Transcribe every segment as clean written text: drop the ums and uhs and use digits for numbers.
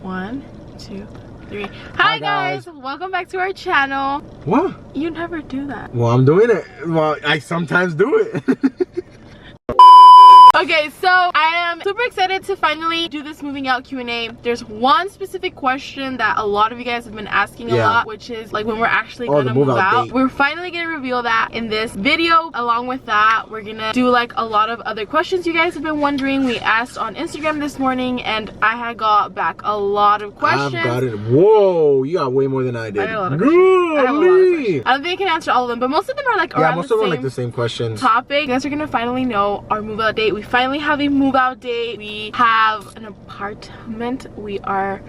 1, 2, 3. Hi guys, welcome back to our channel. What? You never do that. Well, I'm doing it. Well, I sometimes do it. Okay, so I am super excited to finally do this moving out Q&A. There's one specific question that a lot of you guys have been asking a lot, which is like when we're actually gonna move out. We're finally gonna reveal that in this video. Along with that, we're gonna do like a lot of other questions you guys have been wondering. We asked on Instagram this morning and I had got back a lot of questions. I've got it. Whoa, you got way more than I did. I got a lot of questions. I have a lot of questions. I don't think I can answer all of them, but most of them are like around most of them are like the same questions. Topic. You guys are gonna finally know our move out date. We finally have a move out date. We have an apartment. We are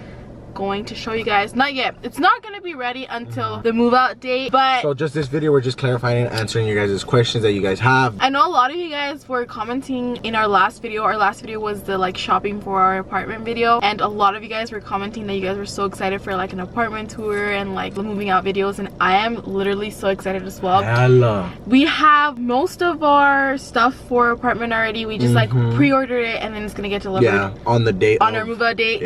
going to show you guys. Not yet. It's not going to be ready until the move out date, but so just this video we're just clarifying and answering your guys' questions that you guys have. I know a lot of you guys were commenting in our last video. Our last video was the like shopping for our apartment video, and a lot of you guys were commenting that you guys were so excited for like an apartment tour and like the moving out videos, and I am literally so excited as well. Hello. We have most of our stuff for our apartment already. We just like pre-ordered it and then it's gonna get delivered on the date, on our move out date.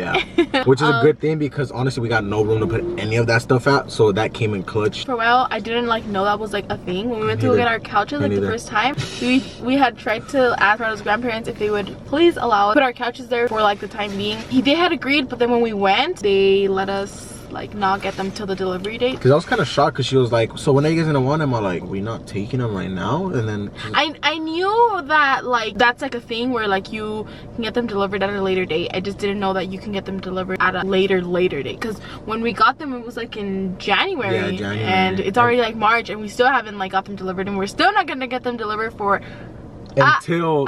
Which is a good thing because honestly we got no room to put any of that stuff at, so that came in clutch. For a while I didn't like know that was like a thing. When we went to go get our couches like the first time, we had tried to ask Ricardo's grandparents if they would please allow us to put our couches there for like the time being. They had agreed, but then when we went they let us like not get them till the delivery date. Because I was kind of shocked because she was like, so when are you guys gonna want them? I'm like, are we not taking them right now? And then I knew that like that's like a thing where like you can get them delivered at a later date. I just didn't know that you can get them delivered at a later date, because when we got them it was like in January, and it's already like March and we still haven't like got them delivered, and we're still not gonna get them delivered for until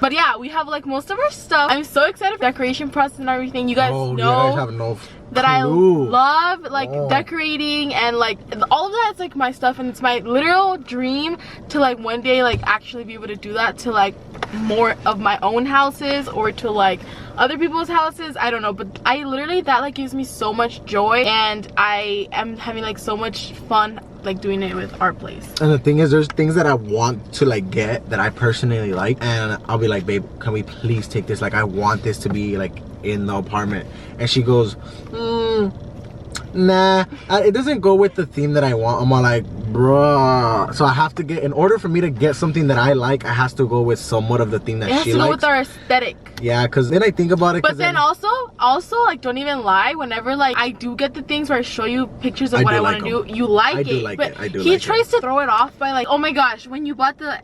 But yeah, we have like most of our stuff. I'm so excited for the decoration process and everything. You guys know you guys have no that I love like decorating and like all of that is like my stuff, and it's my literal dream to like one day like actually be able to do that to like more of my own houses or to like other people's houses. I don't know, but I literally that like gives me so much joy, and I am having like so much fun like doing it with our place. And the thing is, there's things that I want to like get that I personally like, and I'll be like, babe, can we please take this? Like I want this to be like in the apartment. And she goes, nah, it doesn't go with the theme that I want. I'm all like, bruh. So I have to get, in order for me to get something that I like, I has to go with somewhat of the theme that she likes. It has to go with our aesthetic. Yeah, because then I think about it. But then also like, don't even lie, whenever like I do get the things where I show you pictures of what I want to do, you like it. But he tries to throw it off by like, oh my gosh, when you bought the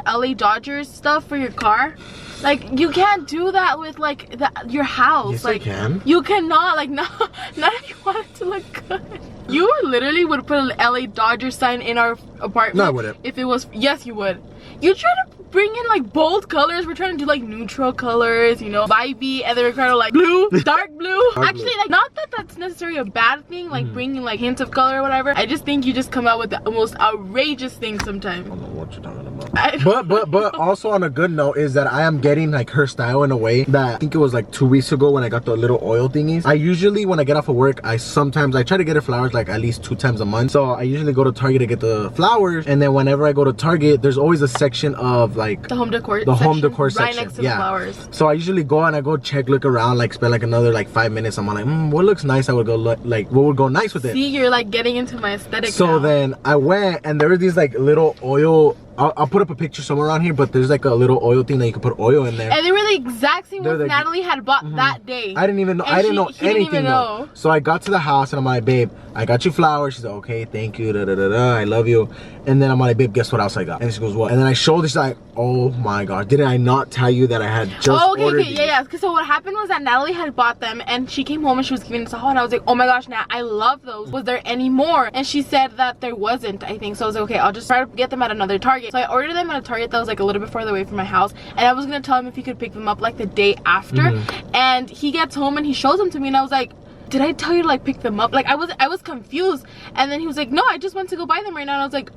LA Dodgers stuff for your car, like you can't do that with like your house. Yes, like I can. You cannot, like not if you want it to look good. You literally would put an LA Dodger sign in our apartment. No, I wouldn't. If it was, yes you would. You try to bring in like bold colors. We're trying to do like neutral colors, you know, vibey, and then we're kind of like blue, dark blue. Actually, like not that that's necessarily a bad thing, like bringing like hints of color or whatever. I just think you just come out with the most outrageous things sometimes. I don't know what you're talking about. But also on a good note is that I am getting like her style in a way that I think it was like 2 weeks ago when I got the little oil thingies. I usually when I get off of work, I try to get her flowers like at least 2 times a month. So I usually go to Target to get the flowers, and then whenever I go to Target, there's always a section of like the home decor section right next to the flowers. So I usually go and I go look around, like spend like another like 5 minutes. I'm like, what looks nice? I would go like what would go nice with it. See, you're like getting into my aesthetic so now. Then I went and there were these like little oil, I'll put up a picture somewhere around here, but there's like a little oil thing that you can put oil in there. And they were the exact same ones Natalie had bought that day. I didn't even know. I didn't know anything though. So I got to the house and I'm like, babe, I got you flowers. She's like, okay, thank you, I love you. And then I'm like, babe, guess what else I got? And she goes, what? And then I showed her. She's like, oh my god, didn't I not tell you that I had just ordered these? Yeah. So what happened was that Natalie had bought them and she came home and she was giving us a haul, and I was like, oh my gosh, Nat, I love those. Was there any more? And she said that there wasn't, I think. So I was like, okay, I'll just try to get them at another Target. So I ordered them at a Target that was like a little bit farther away from my house, and I was gonna tell him if he could pick them up like the day after. And he gets home and he shows them to me, and I was like, did I tell you to like pick them up? Like I was confused. And then he was like, no, I just went to go buy them right now. And I was like,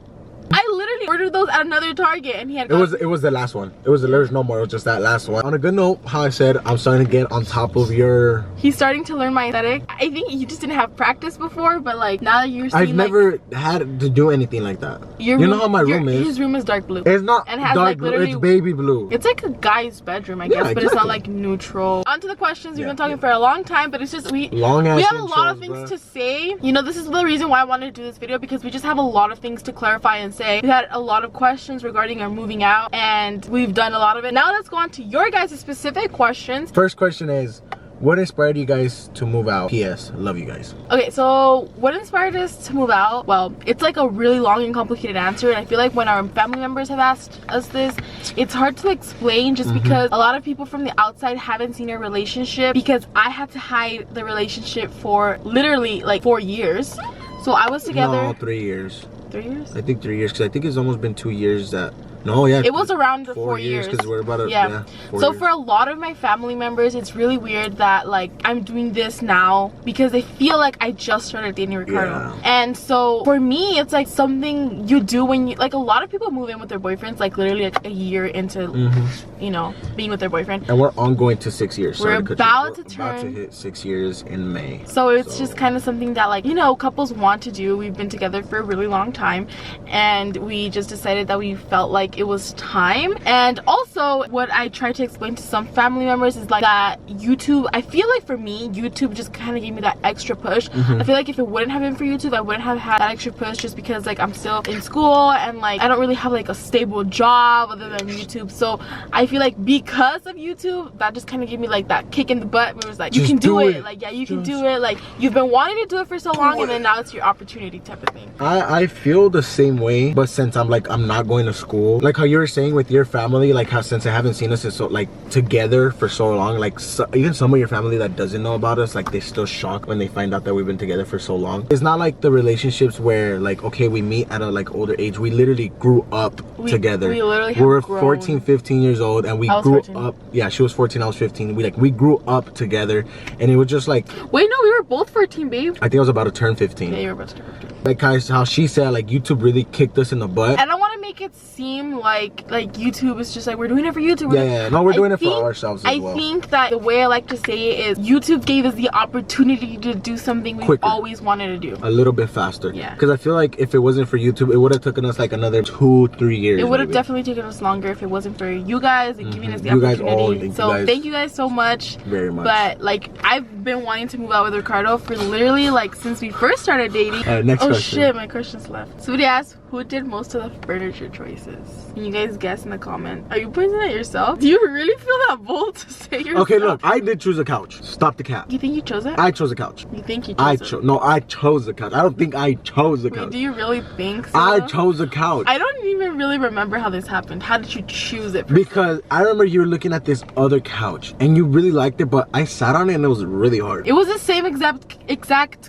I literally ordered those at another Target, and he had. It was the last one. It was there's no more. It was just that last one. On a good note, how I said, I'm starting to get on top of your. He's starting to learn my aesthetic. I think you just didn't have practice before, but like now that you're seeing, I've never had to do anything like that. You know how my room is. His room is dark blue. It's not and has dark like blue. literally. It's baby blue. It's like a guy's bedroom, I guess, but it's not like neutral. On to the questions. We've been talking for a long time, but it's just we have a lot of things to say. You know, this is the reason why I wanted to do this video, because we just have a lot of things to clarify and say. We had a lot of questions regarding our moving out, and we've done a lot of it. Now let's go on to your guys' specific questions. First question is, what inspired you guys to move out? P.S. Love you guys. Okay, so what inspired us to move out? Well, it's like a really long and complicated answer, and I feel like when our family members have asked us this, it's hard to explain just because a lot of people from the outside haven't seen our relationship, because I had to hide the relationship for literally like 4 years. So I was together. No, 3 years. 3 years? I think 3 years, because I think it's almost been 2 years that. No, yeah. It was around the 4 years. Because we're about to, yeah. So for a lot of my family members, it's really weird that like I'm doing this now because they feel like I just started dating Ricardo. Yeah. And so for me, it's like something you do when you, like a lot of people move in with their boyfriends like literally like a year into, you know, being with their boyfriend. And we're ongoing to 6 years. We're about to hit 6 years in May. So it's just kind of something that like, you know, couples want to do. We've been together for a really long time, and we just decided that we felt like it was time. And also what I try to explain to some family members is like that YouTube, I feel like for me, YouTube just kind of gave me that extra push. I feel like if it wouldn't have been for YouTube, I wouldn't have had that extra push, just because like I'm still in school and like I don't really have like a stable job other than YouTube. So I feel like because of YouTube, that just kind of gave me like that kick in the butt where it was like, you can do it. Like, yeah, you can do it. Like, you've been wanting to do it for so long, and then now it's your opportunity type of thing. I feel the same way, but since I'm not going to school, like how you're saying with your family, like how since I haven't seen us so like together for so long, like even some of your family that doesn't know about us, like they still shocked when they find out that we've been together for so long. It's not like the relationships where like, okay, we meet at a like older age. We literally grew up together. We literally we were 14, 15 years old, and we grew up. Yeah, she was 14, I was 15. We grew up together, and it was just like, wait, no, we were both 14, babe. I think I was about to turn 15. Yeah, you were about to turn 15. Like guys, how she said, like YouTube really kicked us in the butt. I don't want to make it seem like YouTube is just like we're doing it for YouTube. Yeah, no, we're doing it for ourselves as well. I think that the way I like to say it is YouTube gave us the opportunity to do something we've always wanted to do. A little bit faster. Yeah. Because I feel like if it wasn't for YouTube, it would have taken us like another 2-3 years. It would have definitely taken us longer if it wasn't for you guys and giving us the opportunity. So thank you guys so much. Very much. But like I've been wanting to move out with Ricardo for literally like since we first started dating. Next question. Shit, my question's left. Somebody asked, who did most of the furniture choices? Can you guys guess in the comment? Are you pointing at yourself? Do you really feel that bold to say yourself? Okay, look, I did choose a couch. Stop the cap. You think you chose it? I chose a couch. You think you chose it? No, I chose the couch. I don't think I chose the couch. Wait, do you really think so? I chose a couch. I don't even really remember how this happened. How did you choose it? Because I remember you were looking at this other couch and you really liked it, but I sat on it and it was really hard. It was the same exact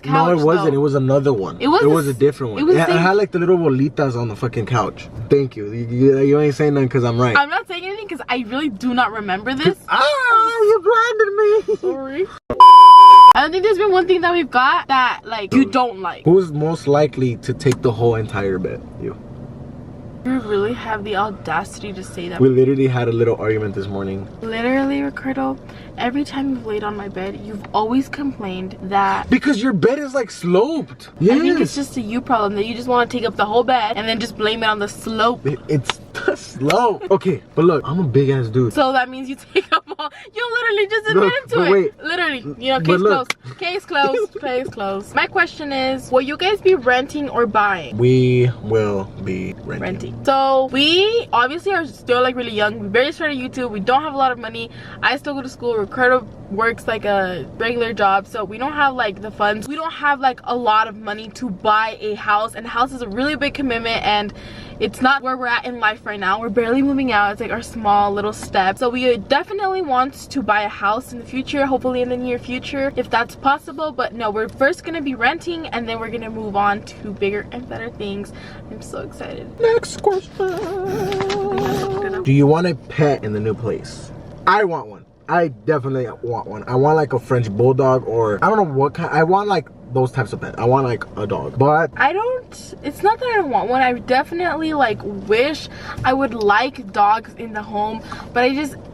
couch. No, it wasn't. Though. It was another one. It was a different one. It had like the little bolitas on the fucking couch. Thank you. You ain't saying nothing because I'm right. I'm not saying anything because I really do not remember this. You blinded me. Sorry. I don't think there's been one thing that we've got that like you don't like. Who's most likely to take the whole entire bed? You. You really have the audacity to say that. We literally had a little argument this morning. Literally, Ricardo, every time you've laid on my bed, you've always complained that... Because your bed is like sloped. Yes. I think it's just a you problem, that you just want to take up the whole bed and then just blame it on the slope. It's the slope. Okay, but look, I'm a big ass dude. So that means you take up all... You literally just admitted to it. Wait. Literally, you know, case closed. Case closed. Case closed. My question is, will you guys be renting or buying? We will be renting. So we obviously are still like really young. We barely started YouTube. We don't have a lot of money. I still go to school. Ricardo works like a regular job, so we don't have like the funds. We don't have like a lot of money to buy a house, and a house is a really big commitment, and it's not where we're at in life right now. We're barely moving out. It's like our small little step. So we definitely want to buy a house in the future, hopefully in the near future if that's possible. But no, we're first gonna be renting, and then we're gonna move on to bigger and better things. I'm so excited. Next question. Do you want a pet in the new place? I want one. I definitely want one. I want like a French bulldog, or I don't know what kind. I want like those types of pets. I want like a dog. But it's not that I don't want one. I definitely like wish I would like dogs in the home, but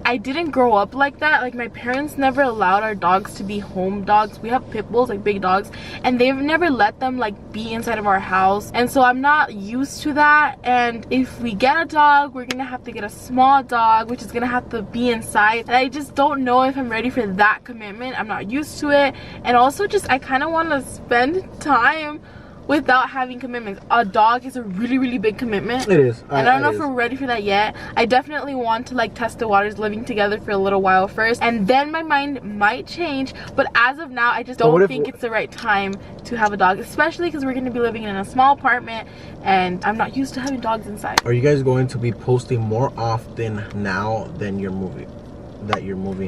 I didn't grow up like that. Like my parents never allowed our dogs to be home dogs. We have pit bulls, like big dogs, and they've never let them like be inside of our house, and so I'm not used to that. And if we get a dog, we're gonna have to get a small dog, which is gonna have to be inside, and I just don't know if I'm ready for that commitment. I'm not used to it, and also just I kind of want to spend time without having commitments. A dog is a really big commitment. It is. And I don't know if we're ready for that yet. I definitely want to like test the waters living together for a little while first, and then my mind might change, but as of now I just don't think it's the right time to have a dog, especially because we're going to be living in a small apartment and I'm not used to having dogs inside. Are you guys going to be posting more often now than you're moving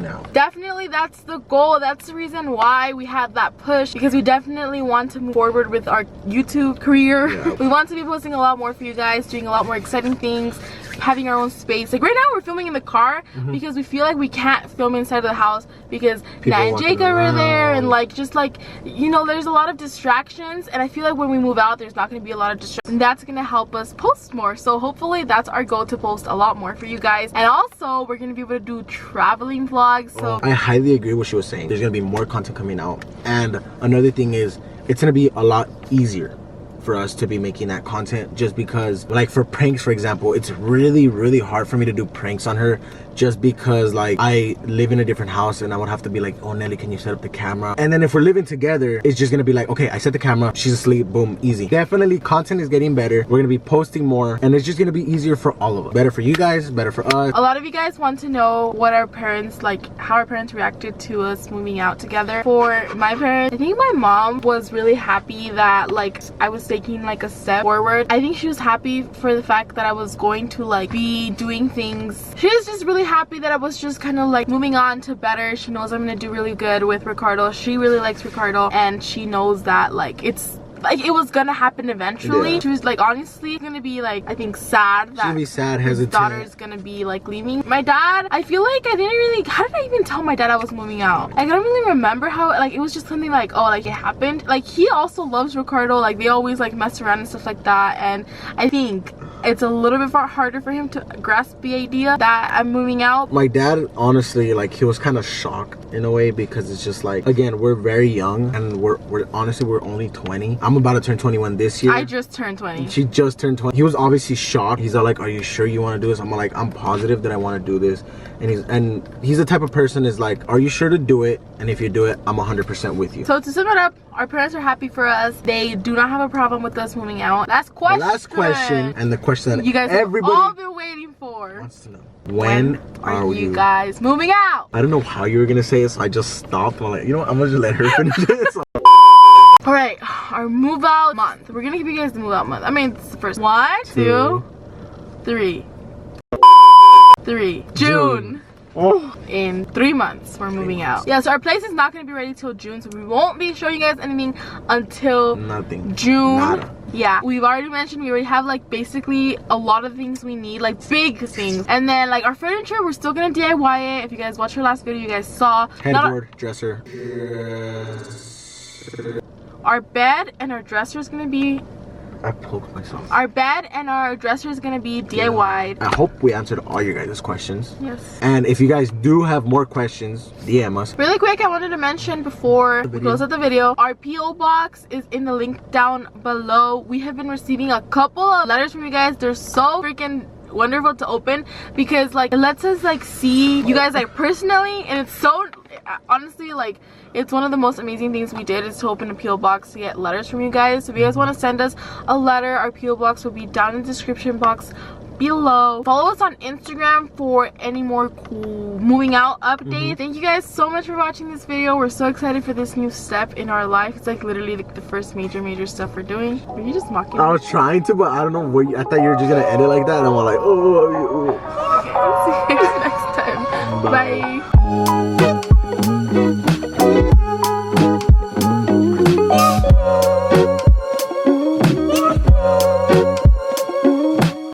out? Definitely, that's the goal. That's the reason why we had that push, because we definitely want to move forward with our YouTube career. Yeah. We want to be posting a lot more for you guys, doing a lot more exciting things, having our own space. Like right now we're filming in the car because we feel like we can't film inside of the house because Nat and Jacob are there, and like just like, you know, there's a lot of distractions, and I feel like when we move out there's not going to be a lot of distractions, and that's going to help us post more. So hopefully that's our goal, to post a lot more for you guys. And also we're going to be able to do traveling vlogs. So I highly agree with what she was saying. There's going to be more content coming out, and another thing is it's going to be a lot easier for us to be making that content, just because like for pranks, for example, it's really hard for me to do pranks on her, just because like I live in a different house and I would have to be like, oh Nelly, can you set up the camera? And then if we're living together, it's just gonna be like, okay, I set the camera, she's asleep, boom, easy. Definitely content is getting better. We're gonna be posting more, and it's just gonna be easier for all of us. Better for you guys, better for us. A lot of you guys want to know what our parents, like how our parents reacted to us moving out together. For my parents, I think my mom was really happy that like I was taking like a step forward. I think she was happy for the fact that I was going to like be doing things. She was just really happy that I was just kind of like moving on to better. She knows I'm gonna do really good with Ricardo. She really likes Ricardo, and she knows that like it's like it was gonna happen eventually. She was like honestly gonna be like, I think sad that his daughter's gonna be like leaving. My dad, I feel like I didn't really, how did I even tell my dad I was moving out? I don't really remember how, like it was just something like, oh, like it happened. Like he also loves Ricardo, like they always like mess around and stuff like that, and I think it's a little bit harder for him to grasp the idea that I'm moving out. My dad, honestly, like he was kind of shocked in a way, because it's just like, again, we're very young, and we're honestly, we're only 20. I'm about to turn 21 this year. I just turned 20. She just turned 20. He was obviously shocked. He's all like, are you sure you want to do this? I'm like, I'm positive that I want to do this. And he's the type of person is like, are you sure to do it? And if you do it, I'm 100% with you. So to sum it up, our parents are happy for us. They do not have a problem with us moving out. Last question, and the question that you guys everybody have all been waiting for wants to know. When are you guys moving out? I don't know how you were gonna say it, so I just stopped. I'm like, you know what, I'm gonna just let her finish it. So. All right, our move out month. We're gonna give you guys the move out month. I mean, it's the first 1, 2, 3. June. Oh. In 3 months we're moving out. Yeah, so our place is not going to be ready till June, so we won't be showing you guys anything until June. Nada. Yeah, we've already mentioned we already have like basically a lot of things we need, like big things. And then like our furniture, we're still gonna DIY it. If you guys watched our last video, you guys saw headboard, dresser. Our bed and our dresser is gonna be, I poked myself. Our bed and our dresser is gonna be DIY'd. I hope we answered all your guys' questions. Yes. And if you guys do have more questions, DM us. Really quick, I wanted to mention before we close out the video, our PO box is in the link down below. We have been receiving a couple of letters from you guys. They're so freaking wonderful to open, because like it lets us like see you guys like personally, and it's so honestly like it's one of the most amazing things we did, is to open a PO box to get letters from you guys. So if you guys want to send us a letter, our PO box will be down in the description box below. Follow us on Instagram for any more cool moving out updates. Thank you guys so much for watching this video. We're so excited for this new step in our life. It's like literally like the first major stuff we're doing. Are you just mocking me? I was trying to, but I don't know what I thought you were just gonna edit like that, and I'm like, oh. Okay, see you guys next time. Bye.